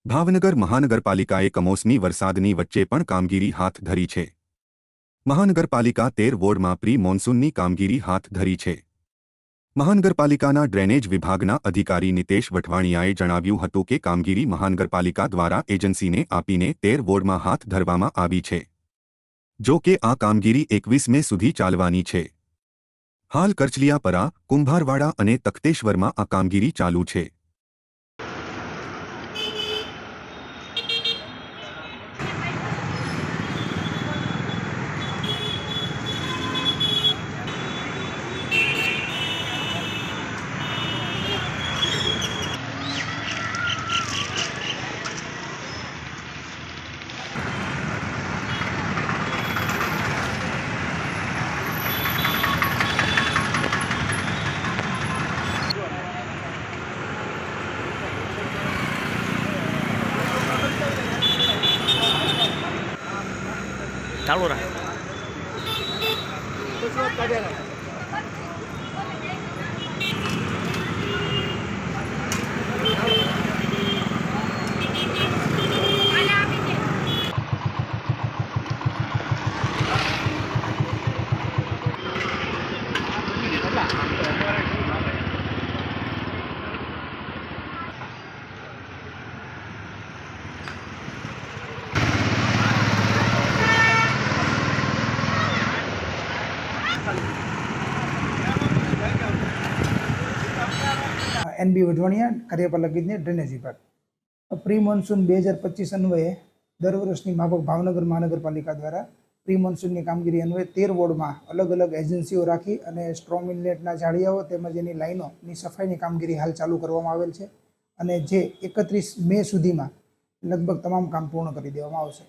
ભાવનગર મહાનગરપાલિકાએ કમોસમી વરસાદની વચ્ચે પણ કામગીરી હાથ ધરી છે। મહાનગરપાલિકા 13 વોર્ડમાં પ્રી મોન્સૂનની કામગીરી હાથ ધરી છે। મહાનગરપાલિકાના ડ્રેનેજ વિભાગના અધિકારી નિતેશ વઢવાણિયાએ જણાવ્યું હતું કે કામગીરી મહાનગરપાલિકા દ્વારા એજન્સીને આપીને 13 વોર્ડમાં હાથ ધરવામાં આવી છે। જો કે આ કામગીરી 21 મે સુધી ચાલવાની છે। હાલ કરચલિયાપરા, કુંભારવાડા અને તખતેશ્વરમાં આ કામગીરી ચાલુ છે। ચાલુ રાખ। NB વઢવાણિયા, કાર્યપાલક ઇજનેર, ડ્રેનેજ વિભાગ। પ્રી મોન્સૂન 2025 અન્વયે દર વર્ષની માફક ભાવનગર મહાનગરપાલિકા દ્વારા પ્રી મોન્સૂનની કામગીરી અન્વયે 13 વોર્ડમાં અલગ અલગ એજન્સીઓ રાખી અને સ્ટ્રોમ ઇનલેટના જાળિયાઓ તેમજ એની લાઈનોની સફાઈની કામગીરી હાલ ચાલુ કરવામાં આવેલ છે અને જે 31 મે સુધીમાં લગભગ તમામ કામ પૂર્ણ કરી દેવામાં આવશે।